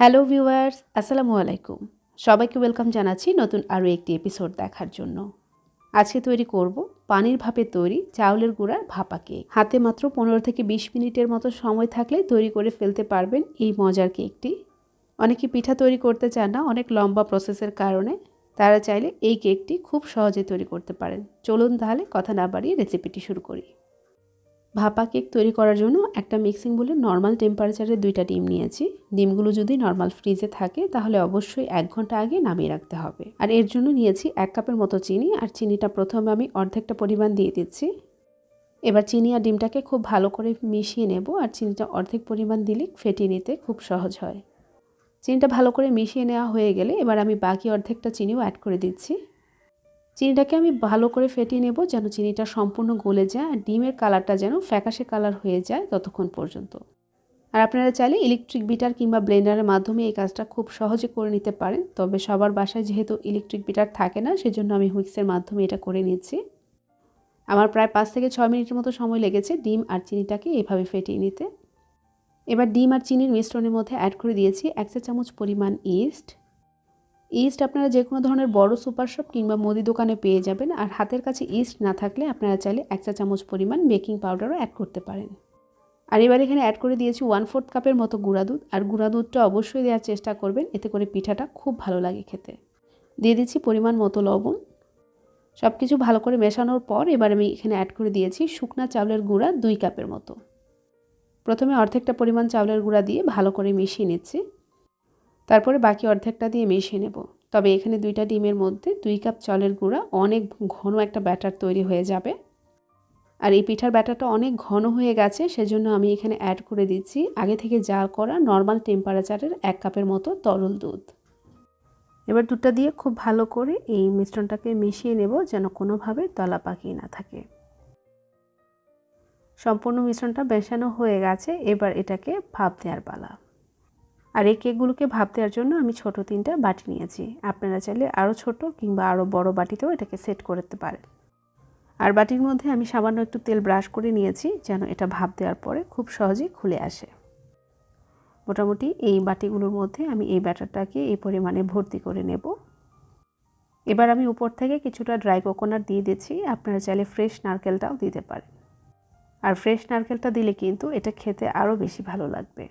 Hello viewers, আসসালামু আলাইকুম। সবাইকে ওয়েলকাম জানাচ্ছি নতুন আরও একটি এপিসোড দেখার জন্য। আজকে তৈরি করব পানির ভাপে তৈরি চাউলের গুঁড়ার ভাপা কেক। হাতে মাত্র 15 থেকে 20 মিনিটের মতো সময় থাকলে তৈরি করে ফেলতে পারবেন এই মজার কেকটি। অনেকে পিঠা তৈরি করতে চান না অনেক লম্বা প্রসেসের কারণে, তারা চাইলে এই কেকটি খুব সহজে তৈরি করতে পারেন। চলুন তাহলে কথা না বাড়িয়ে রেসিপিটি শুরু করি। ভাপা কেক তৈরি করার জন্য একটা মিক্সিং বোলে নর্মাল টেম্পারেচারে 2টা ডিম নিয়েছি। ডিমগুলো যদি নর্মাল ফ্রিজে থাকে তাহলে অবশ্যই 1 ঘন্টা আগে নামিয়ে রাখতে হবে। আর এর জন্য নিয়েছি 1 কাপের মতো চিনি। আর চিনিটা প্রথমে আমি অর্ধেকটা পরিমাণ দিয়ে দিচ্ছি। এবার চিনি আর ডিমটাকে খুব ভালো করে মিশিয়ে নেব। আর চিনিটা অর্ধেক পরিমাণ দিলে ফেটিয়ে নিতে খুব সহজ হয়। চিনিটা ভালো করে মিশিয়ে নেওয়া হয়ে গেলে এবার আমি বাকি অর্ধেকটা চিনিও অ্যাড করে দিচ্ছি। চিনিটাকে আমি ভালো করে ফেটিয়ে নেব যেন চিনিটা সম্পূর্ণ গলে যায় আর ডিমের কালারটা যেন ফ্যাকাশে কালার হয়ে যায় ততক্ষণ পর্যন্ত। আর আপনারা চাইলে ইলেকট্রিক বিটার কিংবা ব্লেন্ডারের মাধ্যমে এই কাজটা খুব সহজে করে নিতে পারেন। তবে সবার বাসায় যেহেতু ইলেকট্রিক বিটার থাকে না, সেজন্য আমি হুইক্সের মাধ্যমে এটা করে নিচ্ছি। আমার প্রায় 5 থেকে 6 মিনিটের মতো সময় লেগেছে ডিম আর চিনিটাকে এভাবে ফেটিয়ে নিতে। এবার ডিম আর চিনির মিশ্রণের মধ্যে অ্যাড করে দিয়েছি 1 চা চামচ পরিমাণ ইস্ট আপনারা যে কোনো ধরনের বড় সুপার শপ কিংবা মুদি দোকানে পেয়ে যাবেন। আর হাতের কাছে ইস্ট না থাকলে আপনারা চাইলে 1 চা চামচ পরিমাণ বেকিং পাউডারও অ্যাড করতে পারেন। আর এবার এখানে অ্যাড করে দিয়েছি 1/4 কাপের মতো গুঁড়া দুধ। আর গুঁড়া দুধটা অবশ্যই দেওয়ার চেষ্টা করবেন, এতে করে পিঠাটা খুব ভালো লাগে খেতে। দিয়ে দিচ্ছি পরিমাণ মতো লবণ। সব কিছু ভালো করে মেশানোর পর এবার আমি এখানে অ্যাড করে দিয়েছি শুকনা চাউলের গুঁড়া 2 কাপের মতো। প্রথমে অর্ধেকটা পরিমাণ চাউলের গুঁড়া দিয়ে ভালো করে মিশিয়ে নিচ্ছি। তারপরে বাকি অর্ধেকটা দিয়ে মিশিয়ে নেব। তবে এখানে 2টা ডিমের মধ্যে 2 কাপ চালের গুঁড়া অনেক ঘন একটা ব্যাটার তৈরি হয়ে যাবে। আর এই পিঠার ব্যাটারটা অনেক ঘন হয়ে গেছে, সেজন্য আমি এখানে অ্যাড করে দিচ্ছি আগে থেকে জাল করা নর্মাল টেম্পারেচারের 1 কাপের মতো তরল দুধ। এবার দুধটা দিয়ে খুব ভালো করে এই মিশ্রণটাকে মিশিয়ে নেব যেন কোনোভাবে দলা পাকিয়ে না থাকে। সম্পূর্ণ মিশ্রণটা মেশানো হয়ে গেছে, এবার এটাকে ভাপ দেওয়ার পালা। আর এই কেকগুলোকে ভাপ দেওয়ার জন্য আমি ছোট 3টা বাটি নিয়েছি। আপনারা চাইলে আরও ছোট কিংবা আরও বড় বাটিতেও এটাকে সেট করতে পারেন। আর বাটির মধ্যে আমি সামান্য একটু তেল ব্রাশ করে নিয়েছি যেন এটা ভাপ দেওয়ার পরে খুব সহজেই খুলে আসে। মোটামুটি এই বাটিগুলোর মধ্যে আমি এই ব্যাটারটাকে এই পরিমাণে ভর্তি করে নেব। এবার আমি উপর থেকে কিছুটা ড্রাই কোকোনাট দিয়ে দিচ্ছি। আপনারা চাইলে ফ্রেশ নারকেলটাও দিতে পারেন। আর ফ্রেশ নারকেলটা দিলে কিন্তু এটা খেতে আরও বেশি ভালো লাগবে।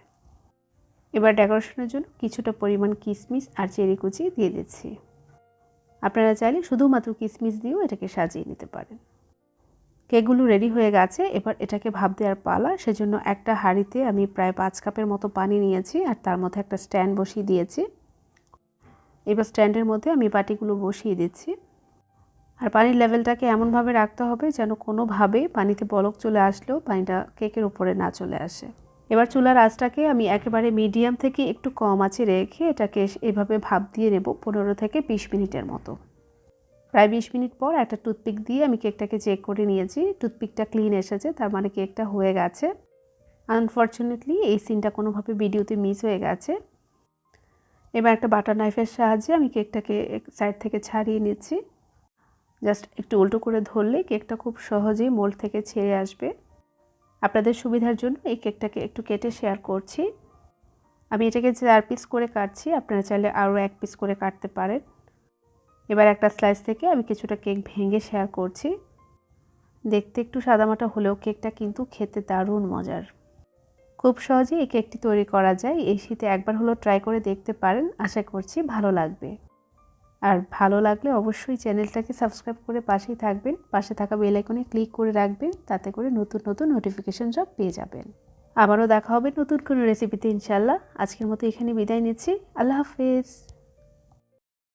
এবার ডেকোরেশনের জন্য কিছুটা পরিমাণ কিশমিশ আর চেরি কুচি দিয়ে দিচ্ছি। আপনারা চাইলে শুধুমাত্র কিশমিশ দিয়েও এটাকে সাজিয়ে নিতে পারেন। কেকগুলো রেডি হয়ে গেছে, এবার এটাকে ভাপ দেওয়ার পালা। সেজন্য একটা হাঁড়িতে আমি প্রায় 5 কাপের মতো পানি নিয়েছি আর তার মধ্যে একটা স্ট্যান্ড বসিয়ে দিয়েছি। এবার স্ট্যান্ডের মধ্যে আমি বাটিগুলো বসিয়ে দিচ্ছি। আর পানির লেভেলটাকে এমনভাবে রাখতে হবে যেন কোনোভাবে পানিতে বলক চলে আসলেও পানিটা কেকের উপরে না চলে আসে। এবার চুলার আঁচটাকে আমি একেবারে মিডিয়াম থেকে একটু কম আঁচে রেখে এটাকে এভাবে ভাপ দিয়ে নেব 15 থেকে 20 মিনিটের মতো। প্রায় 20 মিনিট পর একটা টুথপিক দিয়ে আমি কেকটাকে চেক করে নিয়েছি। টুথপিকটা ক্লিন এসেছে, তার মানে কেকটা হয়ে গেছে। আনফর্চুনেটলি এই সিনটা কোনোভাবে ভিডিওতে মিস হয়ে গেছে। এবার একটা বাটার নাইফের সাহায্যে আমি কেকটাকে সাইড থেকে ছাড়িয়ে নিচ্ছি। জাস্ট একটু উল্টো করে ধরলে কেকটা খুব সহজেই মোল্ড থেকে ছেড়ে আসবে। আপনাদের সুবিধার জন্য এই কেকটাকে একটু কেটে শেয়ার করছি। আমি এটাকে 4 পিস করে কাটছি, আপনারা চাইলে আরও 1 পিস করে কাটতে পারেন। এবার একটা স্লাইস থেকে আমি কিছুটা কেক ভেঙে শেয়ার করছি। দেখতে একটু সাদামাটা হলেও কেকটা কিন্তু খেতে দারুণ মজার। খুব সহজে এই কেকটি তৈরি করা যায়। এই শীতে একবার হলো ট্রাই করে দেখতে পারেন, আশা করছি ভালো লাগবে। আর ভালো লাগলে অবশ্যই চ্যানেলটাকে সাবস্ক্রাইব করে পাশেই থাকবেন। পাশে থাকা বেল আইকনে ক্লিক করে রাখবেন, তাতে করে নতুন নতুন নোটিফিকেশন সব পেয়ে যাবেন। আবারও দেখা হবে নতুন কোনো রেসিপিতে ইনশাআল্লাহ। আজকের মতো এখানে বিদায় নিচ্ছি। আল্লাহ হাফেজ।